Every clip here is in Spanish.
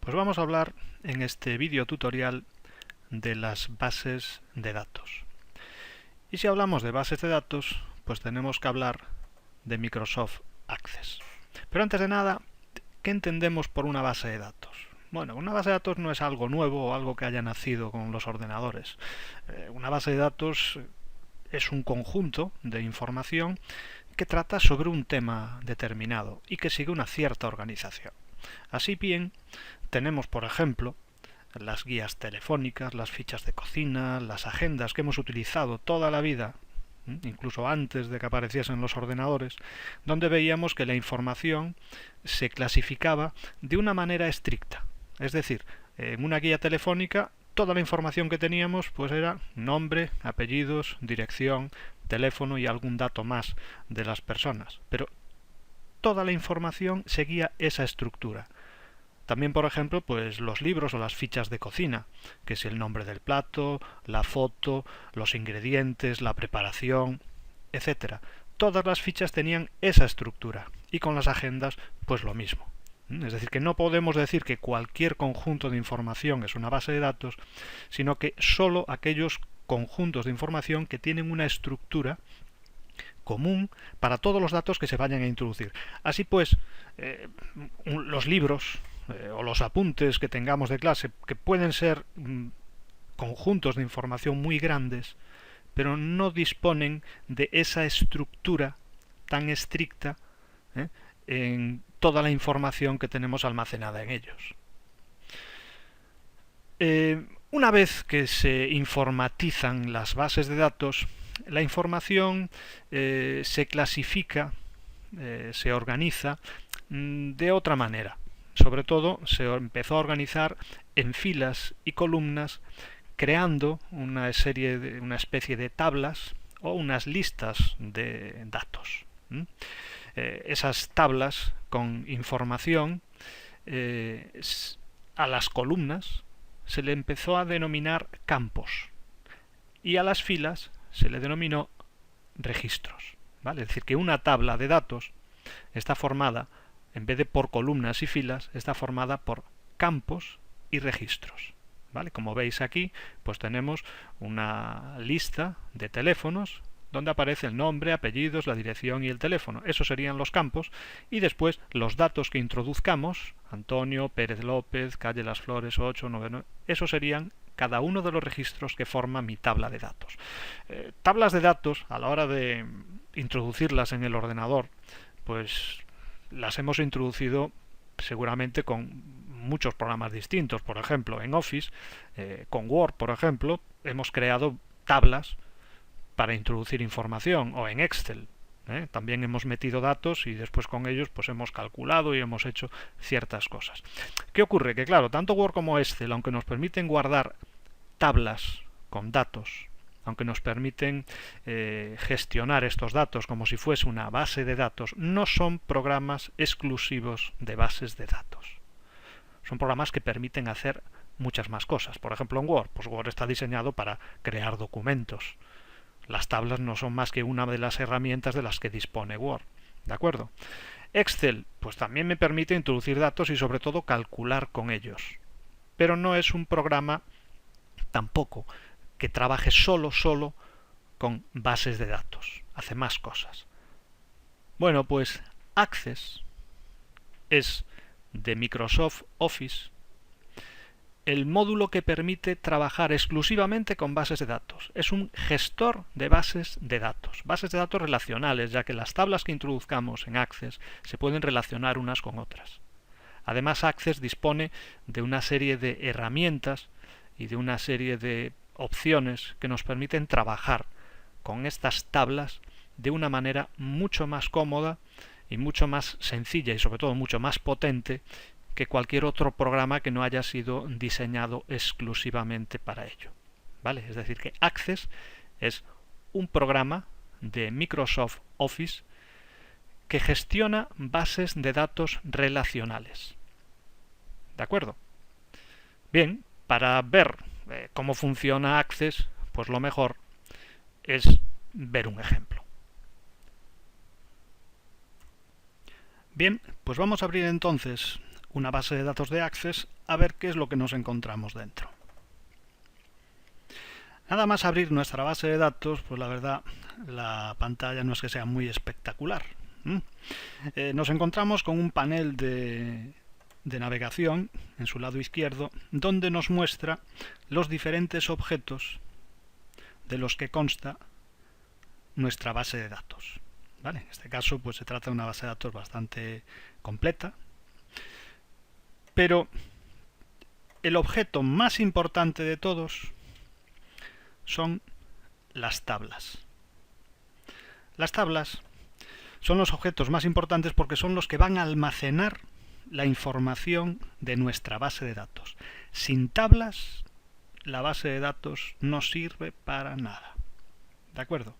Pues vamos a hablar en este vídeo tutorial de las bases de datos. Y si hablamos de bases de datos, pues tenemos que hablar de Microsoft Access. Pero antes de nada, ¿qué entendemos por una base de datos? Bueno, una base de datos no es algo nuevo o algo que haya nacido con los ordenadores. Una base de datos es un conjunto de información que trata sobre un tema determinado y que sigue una cierta organización. Así bien, tenemos, por ejemplo, las guías telefónicas, las fichas de cocina, las agendas que hemos utilizado toda la vida, incluso antes de que apareciesen los ordenadores, donde veíamos que la información se clasificaba de una manera estricta. Es decir, en una guía telefónica toda la información que teníamos pues era nombre, apellidos, dirección, teléfono y algún dato más de las personas. Pero toda la información seguía esa estructura. También, por ejemplo, pues los libros o las fichas de cocina, que es el nombre del plato, la foto, los ingredientes, la preparación, etcétera. Todas las fichas tenían esa estructura y con las agendas pues lo mismo. Es decir, que no podemos decir que cualquier conjunto de información es una base de datos, sino que solo aquellos conjuntos de información que tienen una estructura común para todos los datos que se vayan a introducir. Así pues, los libros o los apuntes que tengamos de clase, que pueden ser conjuntos de información muy grandes, pero no disponen de esa estructura tan estricta en toda la información que tenemos almacenada en ellos. Una vez que se informatizan las bases de datos, la información se clasifica, se organiza de otra manera. Sobre todo se empezó a organizar en filas y columnas, creando una especie de tablas o unas listas de datos. Esas tablas con información a las columnas se le empezó a denominar campos y a las filas se le denominó registros. ¿Vale? Es decir, que una tabla de datos está formada, en vez de por columnas y filas, está formada por campos y registros. ¿Vale? Como veis aquí, pues tenemos una lista de teléfonos donde aparece el nombre, apellidos, la dirección y el teléfono. Esos serían los campos. Y después los datos que introduzcamos, Antonio, Pérez López, calle Las Flores, 8, 9, esos serían cada uno de los registros que forma mi tabla de datos. Tablas de datos, a la hora de introducirlas en el ordenador, pues las hemos introducido seguramente con muchos programas distintos. Por ejemplo, en Office, con Word, por ejemplo, hemos creado tablas para introducir información, o en Excel. También hemos metido datos y después con ellos pues hemos calculado y hemos hecho ciertas cosas. ¿Qué ocurre? Que claro, tanto Word como Excel, aunque nos permiten guardar tablas con datos, aunque nos permiten gestionar estos datos como si fuese una base de datos, no son programas exclusivos de bases de datos. Son programas que permiten hacer muchas más cosas. Por ejemplo, en Word, pues Word está diseñado para crear documentos. Las tablas no son más que una de las herramientas de las que dispone Word. ¿De acuerdo? Excel, pues también me permite introducir datos y sobre todo calcular con ellos. Pero no es un programa tampoco que trabaje solo con bases de datos. Hace más cosas. Bueno, pues Access es de Microsoft Office el módulo que permite trabajar exclusivamente con bases de datos. Es un gestor de bases de datos relacionales, ya que las tablas que introduzcamos en Access se pueden relacionar unas con otras. Además, Access dispone de una serie de herramientas y de una serie de opciones que nos permiten trabajar con estas tablas de una manera mucho más cómoda y mucho más sencilla y sobre todo mucho más potente que cualquier otro programa que no haya sido diseñado exclusivamente para ello. ¿Vale? Es decir, que Access es un programa de Microsoft Office que gestiona bases de datos relacionales. ¿De acuerdo? Bien, para ver cómo funciona Access, pues lo mejor es ver un ejemplo. Bien, pues vamos a abrir entonces una base de datos de Access a ver qué es lo que nos encontramos dentro. Nada más abrir nuestra base de datos, pues la verdad, la pantalla no es que sea muy espectacular. Nos encontramos con un panel de navegación en su lado izquierdo, donde nos muestra los diferentes objetos de los que consta nuestra base de datos. ¿Vale? En este caso, pues se trata de una base de datos bastante completa, pero el objeto más importante de todos son las tablas. Las tablas son los objetos más importantes porque son los que van a almacenar la información de nuestra base de datos. Sin tablas, la base de datos no sirve para nada. ¿De acuerdo?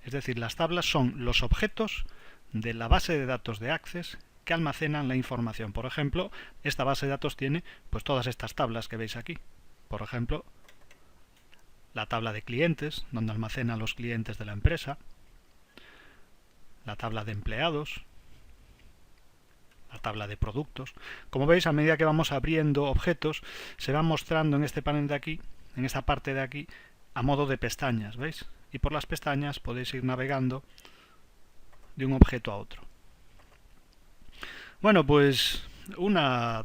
Es decir, las tablas son los objetos de la base de datos de Access que almacenan la información. Por ejemplo, esta base de datos tiene pues todas estas tablas que veis aquí. Por ejemplo, la tabla de clientes, donde almacena los clientes de la empresa, la tabla de empleados, la tabla de productos. Como veis, a medida que vamos abriendo objetos, se va mostrando en este panel de aquí, en esta parte de aquí, a modo de pestañas, ¿veis? Y por las pestañas podéis ir navegando de un objeto a otro. Bueno, pues una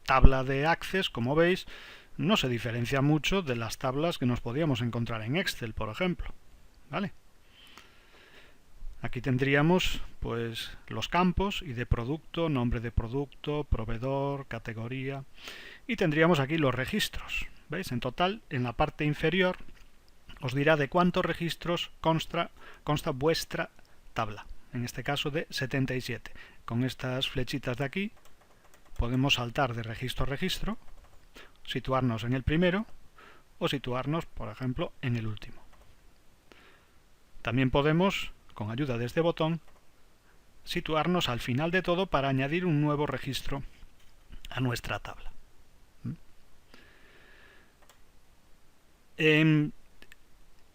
tabla de Access, como veis, no se diferencia mucho de las tablas que nos podíamos encontrar en Excel, por ejemplo. ¿Vale? Aquí tendríamos pues los campos y de producto, nombre de producto, proveedor, categoría, y tendríamos aquí los registros. ¿Veis? En total, en la parte inferior os dirá de cuántos registros consta vuestra tabla, en este caso de 77. Con estas flechitas de aquí podemos saltar de registro a registro, situarnos en el primero o situarnos, por ejemplo, en el último. También podemos, con ayuda de este botón, situarnos al final de todo para añadir un nuevo registro a nuestra tabla.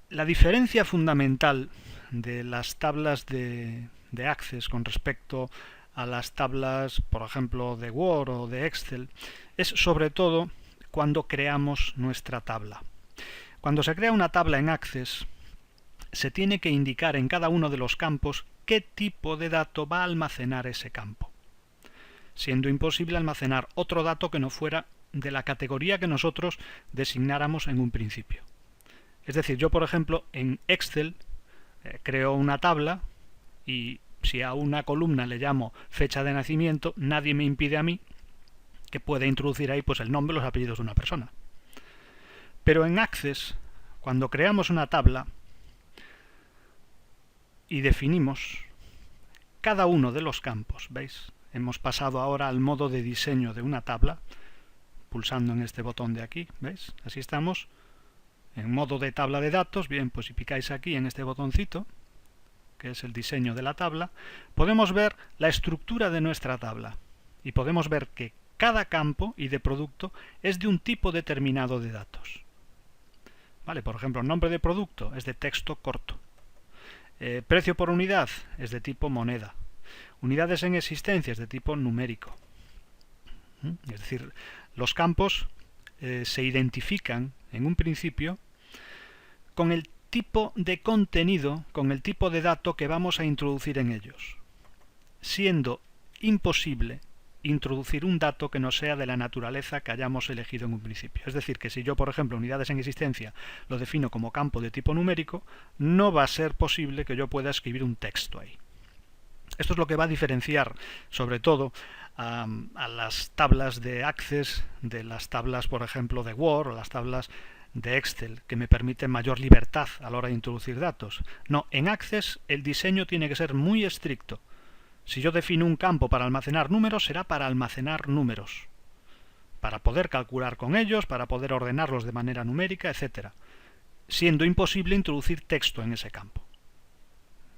La diferencia fundamental de las tablas de Access con respecto a las tablas, por ejemplo, de Word o de Excel, es sobre todo cuando creamos nuestra tabla. Cuando se crea una tabla en Access, se tiene que indicar en cada uno de los campos qué tipo de dato va a almacenar ese campo, siendo imposible almacenar otro dato que no fuera de la categoría que nosotros designáramos en un principio. Es decir, yo por ejemplo en Excel creo una tabla y si a una columna le llamo fecha de nacimiento, nadie me impide a mí que pueda introducir ahí pues el nombre y los apellidos de una persona. Pero en Access, cuando creamos una tabla y definimos cada uno de los campos, ¿veis? Hemos pasado ahora al modo de diseño de una tabla, pulsando en este botón de aquí, ¿veis? Así estamos en modo de tabla de datos. Bien, pues si picáis aquí en este botoncito, que es el diseño de la tabla, podemos ver la estructura de nuestra tabla y podemos ver que cada campo y de producto es de un tipo determinado de datos. Vale, por ejemplo, nombre de producto es de texto corto. Precio por unidad es de tipo moneda. Unidades en existencia es de tipo numérico. Es decir, los campos se identifican en un principio con el tipo de contenido, con el tipo de dato que vamos a introducir en ellos, siendo imposible introducir un dato que no sea de la naturaleza que hayamos elegido en un principio. Es decir, que si yo, por ejemplo, unidades en existencia lo defino como campo de tipo numérico, no va a ser posible que yo pueda escribir un texto ahí. Esto es lo que va a diferenciar, sobre todo, a las tablas de Access de las tablas, por ejemplo, de Word o las tablas de Excel, que me permiten mayor libertad a la hora de introducir datos. No, en Access el diseño tiene que ser muy estricto. Si yo defino un campo para almacenar números, será para almacenar números, para poder calcular con ellos, para poder ordenarlos de manera numérica, etc., siendo imposible introducir texto en ese campo.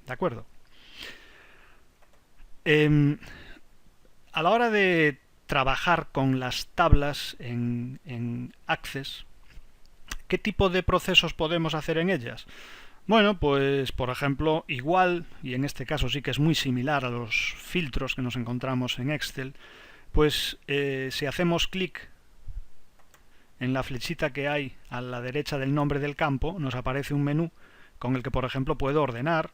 ¿De acuerdo? A la hora de trabajar con las tablas en Access, ¿qué tipo de procesos podemos hacer en ellas? Bueno, pues por ejemplo, igual, y en este caso sí que es muy similar a los filtros que nos encontramos en Excel, pues si hacemos clic en la flechita que hay a la derecha del nombre del campo, nos aparece un menú con el que, por ejemplo, puedo ordenar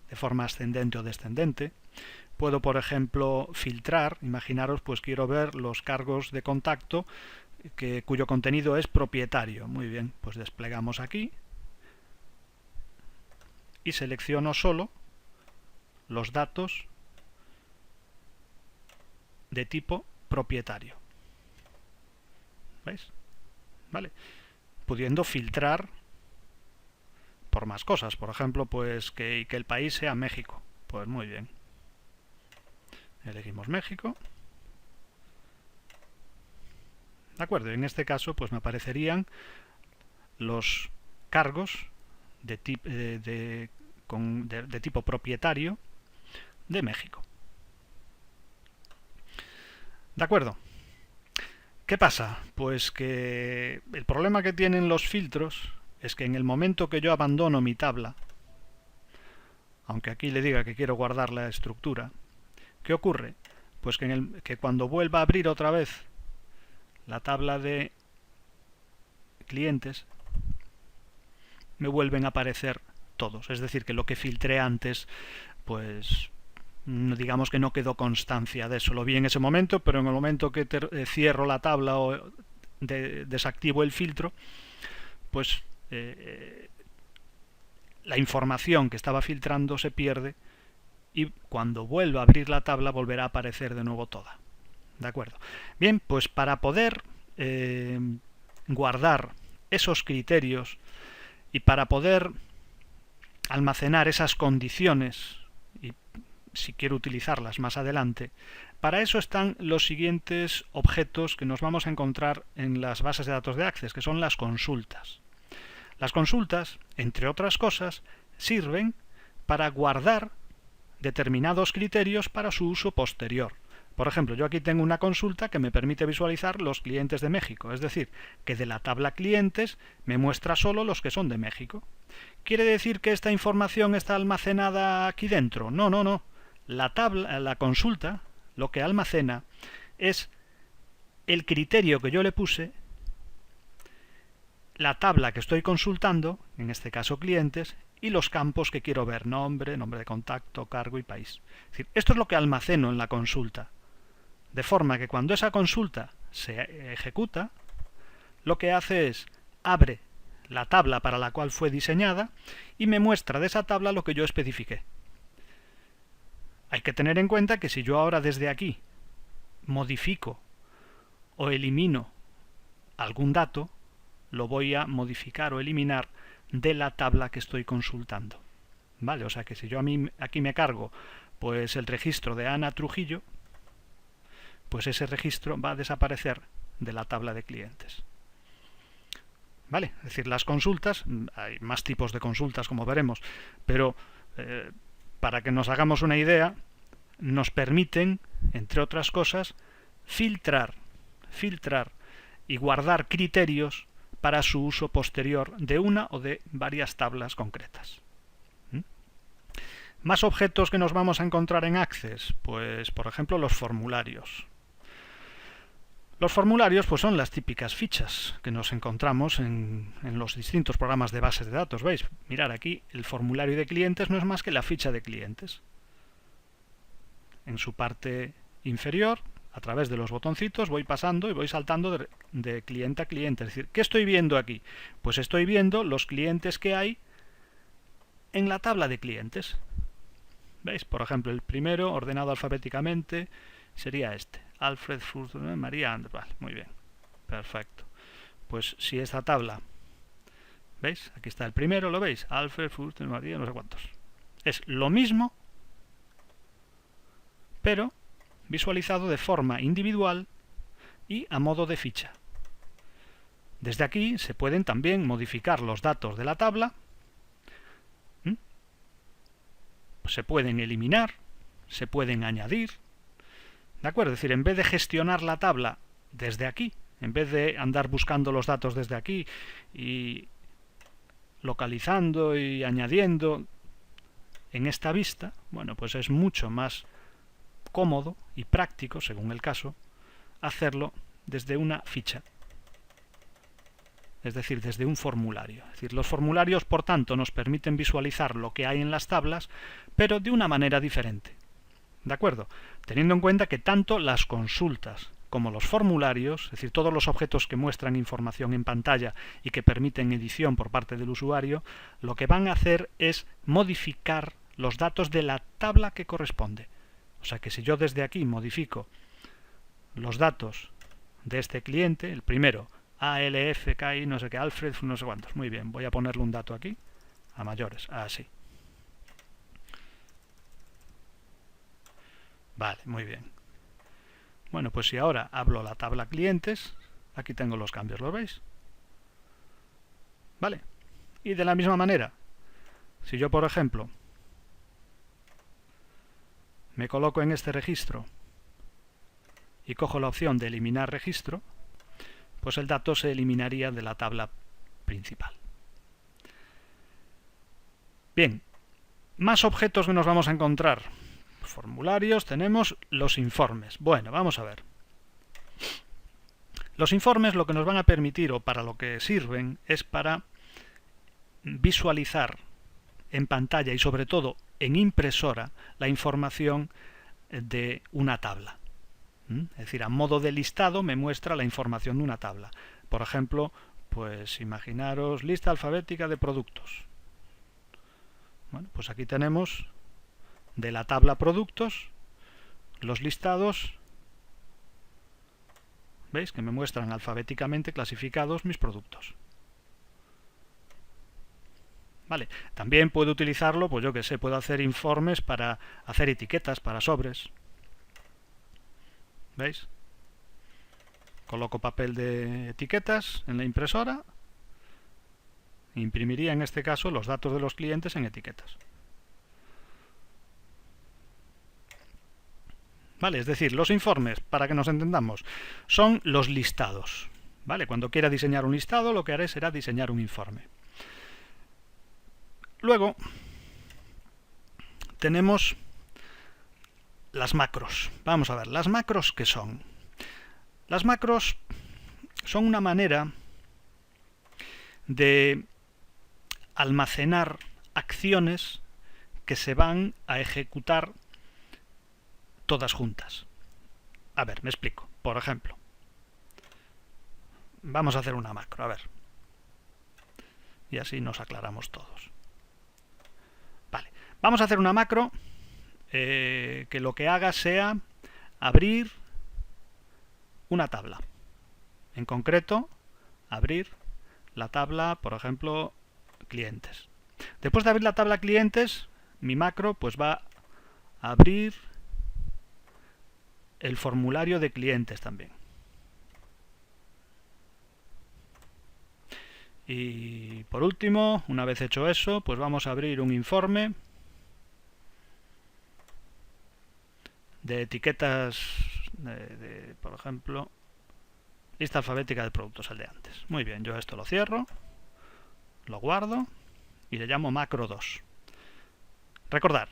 de forma ascendente o descendente. Puedo, por ejemplo, filtrar. Imaginaros, pues quiero ver los cargos de contacto cuyo contenido es propietario. Muy bien, pues desplegamos aquí y selecciono solo los datos de tipo propietario. ¿Veis? ¿Vale? Pudiendo filtrar por más cosas. Por ejemplo, pues que el país sea México. Pues muy bien. Elegimos México. ¿De acuerdo? En este caso, pues me aparecerían los cargos de tipo propietario de México. ¿De acuerdo? ¿Qué pasa? Pues que el problema que tienen los filtros es que en el momento que yo abandono mi tabla, aunque aquí le diga que quiero guardar la estructura, ¿qué ocurre? Pues que cuando vuelva a abrir otra vez la tabla de clientes, me vuelven a aparecer todos. Es decir, que lo que filtré antes, pues digamos que no quedó constancia de eso. Lo vi en ese momento, pero en el momento que cierro la tabla o desactivo el filtro, pues la información que estaba filtrando se pierde y cuando vuelva a abrir la tabla volverá a aparecer de nuevo toda. ¿De acuerdo? Bien, pues para poder guardar esos criterios y para poder almacenar esas condiciones y si quiero utilizarlas más adelante, para eso están los siguientes objetos que nos vamos a encontrar en las bases de datos de Access, que son las consultas. Las consultas, entre otras cosas, sirven para guardar determinados criterios para su uso posterior. Por ejemplo, yo aquí tengo una consulta que me permite visualizar los clientes de México, es decir, que de la tabla clientes me muestra solo los que son de México. ¿Quiere decir que esta información está almacenada aquí dentro? No, no, no. La consulta lo que almacena es el criterio que yo le puse, la tabla que estoy consultando, en este caso clientes, y los campos que quiero ver, nombre, nombre de contacto, cargo y país. Es decir, esto es lo que almaceno en la consulta. De forma que cuando esa consulta se ejecuta, lo que hace es abre la tabla para la cual fue diseñada y me muestra de esa tabla lo que yo especifiqué. Hay que tener en cuenta que si yo ahora desde aquí modifico o elimino algún dato, lo voy a modificar o eliminar de la tabla que estoy consultando. ¿Vale? O sea que si yo aquí me cargo pues el registro de Ana Trujillo, pues ese registro va a desaparecer de la tabla de clientes. ¿Vale? Es decir, las consultas, hay más tipos de consultas como veremos, pero para que nos hagamos una idea, nos permiten, entre otras cosas, filtrar y guardar criterios para su uso posterior de una o de varias tablas concretas. Más objetos que nos vamos a encontrar en Access, pues por ejemplo los formularios. Los formularios pues son las típicas fichas que nos encontramos en los distintos programas de bases de datos. ¿Veis? Mirad aquí, el formulario de clientes no es más que la ficha de clientes. En su parte inferior, a través de los botoncitos, voy pasando y voy saltando de cliente a cliente. Es decir, ¿qué estoy viendo aquí? Pues estoy viendo los clientes que hay en la tabla de clientes. ¿Veis? Por ejemplo, el primero, ordenado alfabéticamente, sería este. Alfred Furtuna, María Andrés. Vale, muy bien. Perfecto. Pues si esta tabla, ¿veis? Aquí está el primero, ¿lo veis? Alfred Furtuna, María, no sé cuántos. Es lo mismo, pero visualizado de forma individual y a modo de ficha. Desde aquí se pueden también modificar los datos de la tabla. Se pueden eliminar, se pueden añadir. ¿De acuerdo? Es decir, en vez de gestionar la tabla desde aquí, en vez de andar buscando los datos desde aquí y localizando y añadiendo en esta vista, bueno, pues es mucho más cómodo y práctico, según el caso, hacerlo desde una ficha. Es decir, desde un formulario. Es decir, los formularios, por tanto, nos permiten visualizar lo que hay en las tablas, pero de una manera diferente. ¿De acuerdo? Teniendo en cuenta que tanto las consultas como los formularios, es decir, todos los objetos que muestran información en pantalla y que permiten edición por parte del usuario, lo que van a hacer es modificar los datos de la tabla que corresponde. O sea que si yo desde aquí modifico los datos de este cliente, el primero, ALF, KI, no sé qué, Alfred, no sé cuántos. Muy bien, voy a ponerle un dato aquí, a mayores, así. Vale, muy bien. Bueno, pues si ahora hablo la tabla clientes, aquí tengo los cambios, ¿lo veis? Vale. Y de la misma manera, si yo, por ejemplo, me coloco en este registro y cojo la opción de eliminar registro, pues el dato se eliminaría de la tabla principal. Bien, más objetos que nos vamos a encontrar. Formularios, tenemos los informes. Bueno, vamos a ver. Los informes lo que nos van a permitir, o para lo que sirven, es para visualizar en pantalla y sobre todo en impresora la información de una tabla. Es decir, a modo de listado me muestra la información de una tabla. Por ejemplo, pues imaginaros lista alfabética de productos. Bueno, pues aquí tenemos de la tabla productos los listados, ¿veis? Que me muestran alfabéticamente clasificados mis productos. Vale, también puedo utilizarlo, pues yo que sé, puedo hacer informes para hacer etiquetas para sobres. ¿Veis? Coloco papel de etiquetas en la impresora, imprimiría en este caso los datos de los clientes en etiquetas. ¿Vale? Es decir, los informes, para que nos entendamos, son los listados. ¿Vale? Cuando quiera diseñar un listado, lo que haré será diseñar un informe. Luego, tenemos las macros. Vamos a ver, ¿las macros qué son? Las macros son una manera de almacenar acciones que se van a ejecutar todas juntas. A ver, me explico. Por ejemplo, vamos a hacer una macro, a ver. Y así nos aclaramos todos. Vale, vamos a hacer una macro que lo que haga sea abrir una tabla. En concreto, abrir la tabla, por ejemplo, clientes. Después de abrir la tabla clientes, mi macro pues va a abrir el formulario de clientes también. Y por último, una vez hecho eso, pues vamos a abrir un informe de etiquetas, por ejemplo, lista alfabética de productos, el de antes. Muy bien, yo esto lo cierro, lo guardo y le llamo macro 2. Recordad,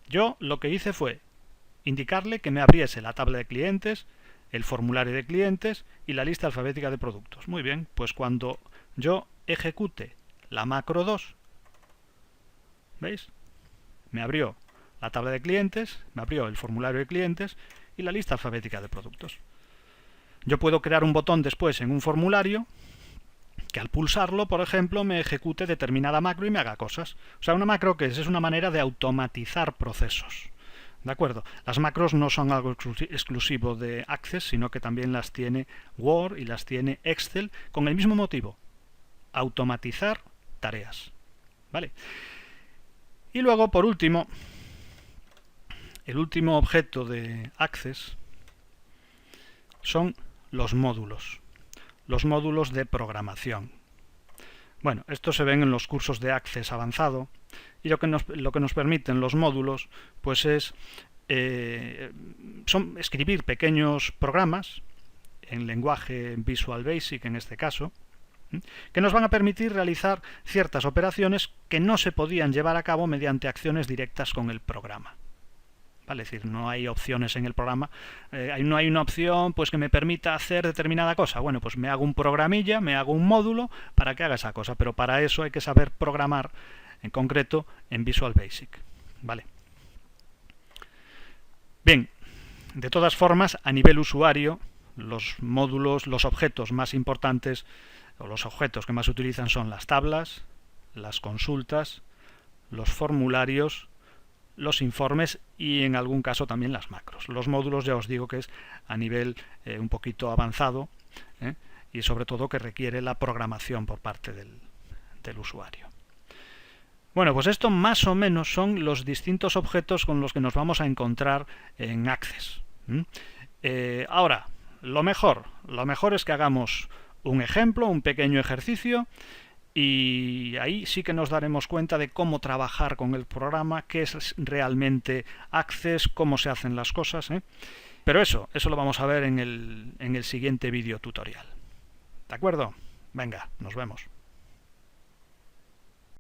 yo lo que hice fue indicarle que me abriese la tabla de clientes, el formulario de clientes y la lista alfabética de productos. Muy bien, pues cuando yo ejecute la macro 2, ¿veis? Me abrió la tabla de clientes, me abrió el formulario de clientes y la lista alfabética de productos. Yo puedo crear un botón después en un formulario que al pulsarlo, por ejemplo, me ejecute determinada macro y me haga cosas. O sea, una macro que es una manera de automatizar procesos. ¿De acuerdo? Las macros no son algo exclusivo de Access, sino que también las tiene Word y las tiene Excel, con el mismo motivo, automatizar tareas. ¿Vale? Y luego, por último, el último objeto de Access son los módulos de programación. Bueno, estos se ven en los cursos de Access avanzado, y lo que nos permiten los módulos pues es escribir pequeños programas en lenguaje Visual Basic en este caso, que nos van a permitir realizar ciertas operaciones que no se podían llevar a cabo mediante acciones directas con el programa. ¿vale? Es decir, no hay opciones en el programa, no hay una opción pues que me permita hacer determinada cosa. Bueno, pues me hago un programilla, me hago un módulo para que haga esa cosa, pero para eso hay que saber programar, en concreto en Visual Basic, ¿vale? Bien, de todas formas, a nivel usuario, los módulos, los objetos más importantes o los objetos que más se utilizan son las tablas, las consultas, los formularios, los informes y en algún caso también las macros. Los módulos ya os digo que es a nivel un poquito avanzado, y sobre todo que requiere la programación por parte del usuario. Bueno, pues esto más o menos son los distintos objetos con los que nos vamos a encontrar en Access. Ahora, lo mejor es que hagamos un ejemplo, un pequeño ejercicio, y ahí sí que nos daremos cuenta de cómo trabajar con el programa, qué es realmente Access, cómo se hacen las cosas, Pero eso lo vamos a ver en el siguiente vídeo tutorial. ¿De acuerdo? Venga, nos vemos.